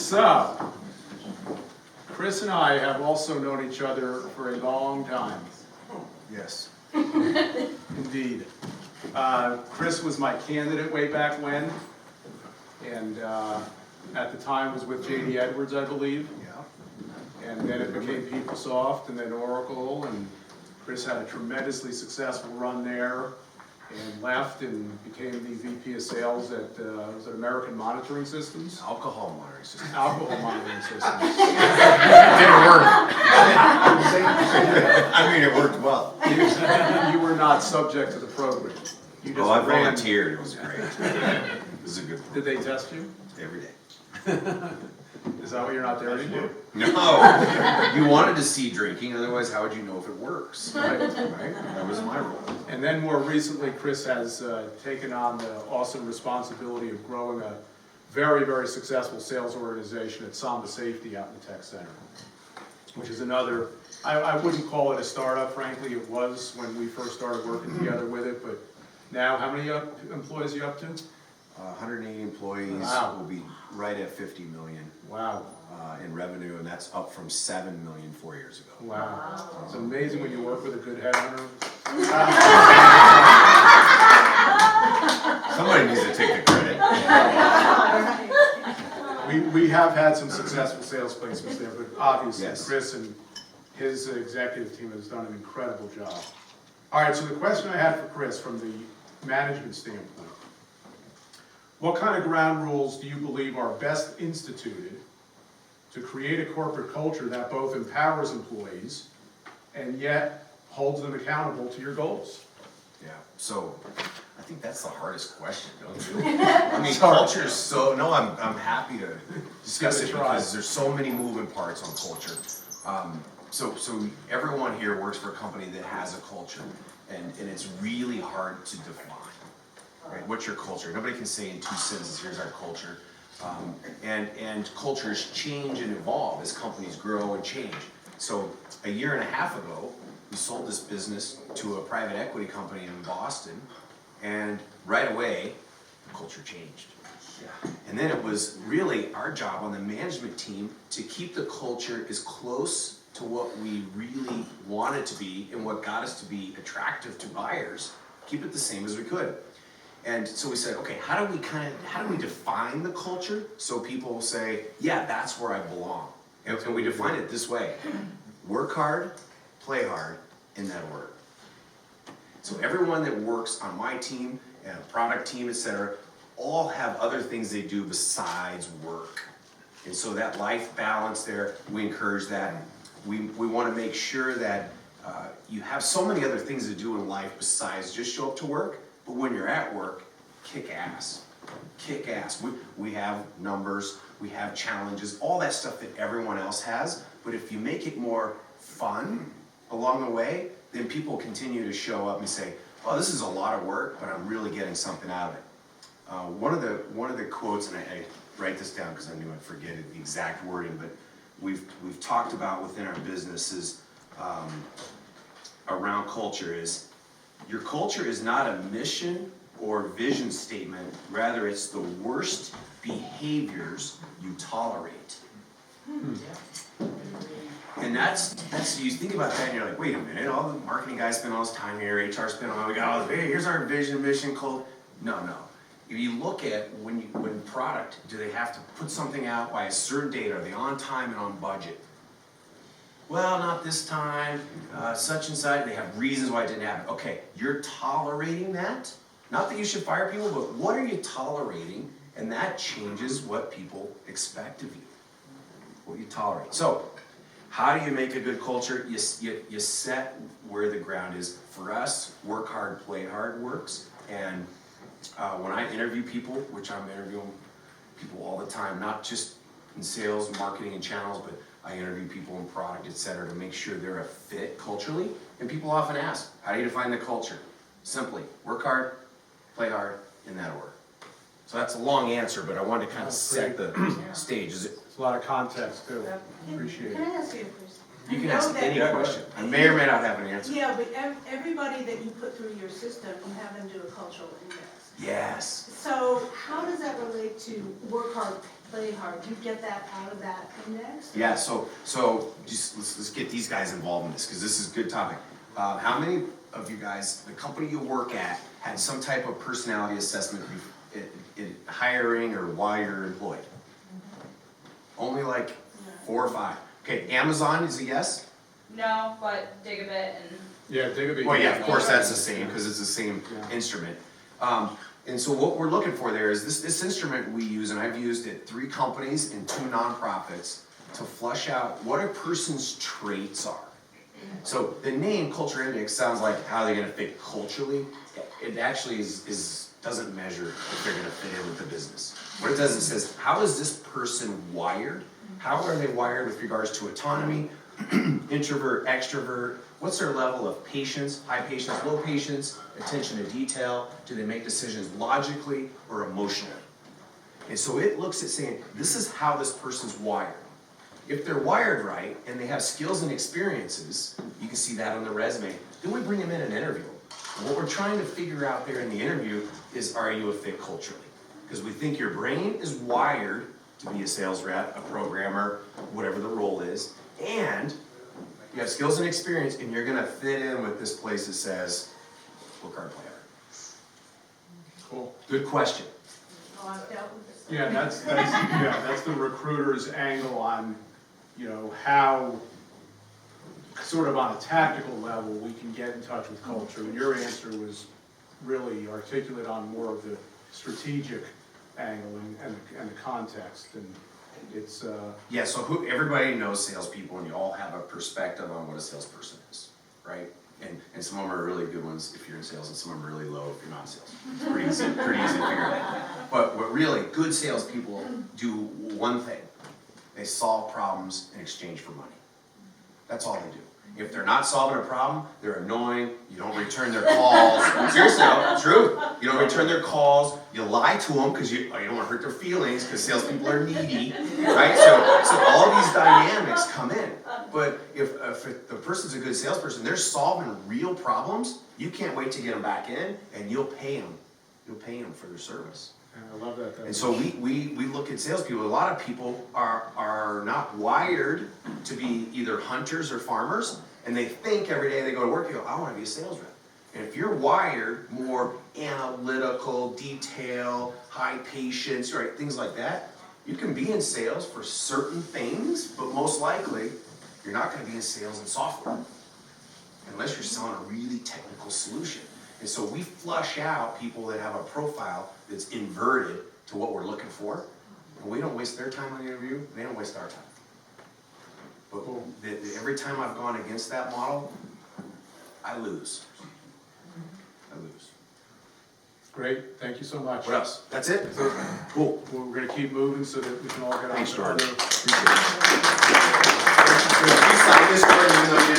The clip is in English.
So, Chris and I have also known each other for a long time. Yes. Indeed. Chris was my candidate way back when, and at the time was with J.D. Edwards, I believe. Yeah. And then it became PeopleSoft and then Oracle, and Chris had a tremendously successful run there and left and became the VP of Sales at was it American Monitoring Systems? Alcohol monitoring system. Alcohol Monitoring Systems. It didn't work. I mean, it worked well. You were not subject to the program. You just I ran. volunteered. It was great. It was a good one. Did they test you? Every day. Is that why you're not there anymore? No. You wanted to see drinking, otherwise how would you know if it works? Right. Right? That was my role. And then more recently, Chris has taken on the awesome responsibility of growing a very, very successful sales organization at Samba Safety out in the Tech Center, which is another, I wouldn't call it a startup, frankly. It was when we first started working together with it, but now how many employees are you up to? 180 employees. Wow. Will be right at 50 million Wow. in revenue, and that's up from 7 million 4 years ago. Wow. It's amazing when you work with a good headhunter. Somebody needs to take the credit. We have had some successful sales placements there, but obviously Yes. Chris and his executive team has done an incredible job. All right, so the question I had for Chris from the management standpoint, what kind of ground rules do you believe are best instituted to create a corporate culture that both empowers employees and yet holds them accountable to your goals? Yeah, so I think that's the hardest question, don't you? I mean, culture is so, no, I'm happy to discuss it because there's so many moving parts on culture. So everyone here works for a company that has a culture, and it's really hard to define. Right? What's your culture? Nobody can say in 2 sentences, here's our culture. And cultures change and evolve as companies grow and change. So a 1.5 years ago, we sold this business to a private equity company in Boston, and right away, the culture changed. Yeah. And then it was really our job on the management team to keep the culture as close to what we really wanted to be and what got us to be attractive to buyers, keep it the same as we could. And so we said, okay, how do we define the culture so people will say, yeah, that's where I belong? And we define it this way: work hard, play hard, in that order. So everyone that works on my team and a product team, etc., all have other things they do besides work. And so that life balance there, we encourage that. We want to make sure that you have so many other things to do in life besides just show up to work. But when you're at work, kick ass. Kick ass. We have numbers, we have challenges, all that stuff that everyone else has. But if you make it more fun along the way, then people continue to show up and say, oh, this is a lot of work, but I'm really getting something out of it. One of the quotes, and I write this down because I knew I'd forget it, the exact wording, but we've talked about within our businesses around culture is, your culture is not a mission or vision statement, rather it's the worst behaviors you tolerate. And that's you think about that and you're like, wait a minute, all the marketing guys spend all this time here, HR spend all, we got all this, hey, here's our vision, mission, culture. No. If you look at when product, do they have to put something out by a certain date? Are they on time and on budget? Well, not this time, such and such, they have reasons why it didn't happen. Okay, you're tolerating that? Not that you should fire people, but what are you tolerating? And that changes what people expect of you, what you tolerate. So, how do you make a good culture? You set where the ground is. For us, work hard, play hard works. And when I interview people, which I'm interviewing people all the time, not just in sales, marketing, and channels, but I interview people in product, etc., to make sure they're a fit culturally. And people often ask, how do you define the culture? Simply, work hard, play hard, in that order. So that's a long answer, but I wanted to kind of set the stage. There's a lot of context too. Appreciate Can it. I ask you a question? You can ask any question. I may or may not have an answer. Yeah, but everybody that you put through your system, you have them do a cultural index. Yes. So how does that relate to work hard, play hard. Do you get that out of that index? Yeah, so just let's get these guys involved in this, because this is a good topic. How many of you guys, the company you work at, had some type of personality assessment in hiring or while you're employed? Only like 4 or 5. Okay, Amazon is a yes? No, but dig a bit and Yeah, Digby. Well, yeah, of course that's the same, because it's the same Yeah. instrument. And so what we're looking for there is this instrument we use, and I've used it 3 companies and 2 nonprofits to flush out what a person's traits are. So the name Culture Index sounds like how they're gonna fit culturally. It actually doesn't measure if they're gonna fit in with the business. What it does, it says, how is this person wired? How are they wired with regards to autonomy, introvert, extrovert? What's their level of patience, high patience, low patience, attention to detail? Do they make decisions logically or emotionally? And so it looks at saying, this is how this person's wired. If they're wired right and they have skills and experiences, you can see that on the resume, then we bring them in an interview. And what we're trying to figure out there in the interview is, are you a fit culturally? Because we think your brain is wired to be a sales rep, a programmer, whatever the role is, and you have skills and experience, and you're gonna fit in with this place that says, work hard, play hard. Cool. Good question. Oh, I've dealt with this. Yeah, that's the recruiter's angle on, how, sort of on a tactical level, we can get in touch with culture. And your answer was really articulate on more of the strategic angle and the context, and it's, Yeah, so everybody knows salespeople, and you all have a perspective on what a salesperson is, right? And some of them are really good ones if you're in sales, and some of them are really low if you're not in sales. It's pretty easy to figure out. But what really good salespeople do one thing: they solve problems in exchange for money. That's all they do. If they're not solving a problem, they're annoying, you don't return their calls. Seriously, no, true. You don't return their calls, you lie to them because you don't want to hurt their feelings, because salespeople are needy, right? So all these dynamics come in. But if the person's a good salesperson, they're solving real problems, you can't wait to get them back in, and you'll pay them. You'll pay them for their service. I love that. And so we look at salespeople. A lot of people are not wired to be either hunters or farmers, and they think every day they go to work, they go, I want to be a sales rep. And if you're wired more analytical, detail, high patience, right, things like that, you can be in sales for certain things, but most likely you're not going to be in sales and software unless you're selling a really technical solution. And so we flush out people that have a profile that's inverted to what we're looking for, and we don't waste their time on the interview, they don't waste our time. But every time I've gone against that model, I lose. Great, thank you so much. What else? That's it? Cool. We're gonna keep moving so that we can all get on Thanks, to Jordan. other. Appreciate it. You sign this, Jordan, even though you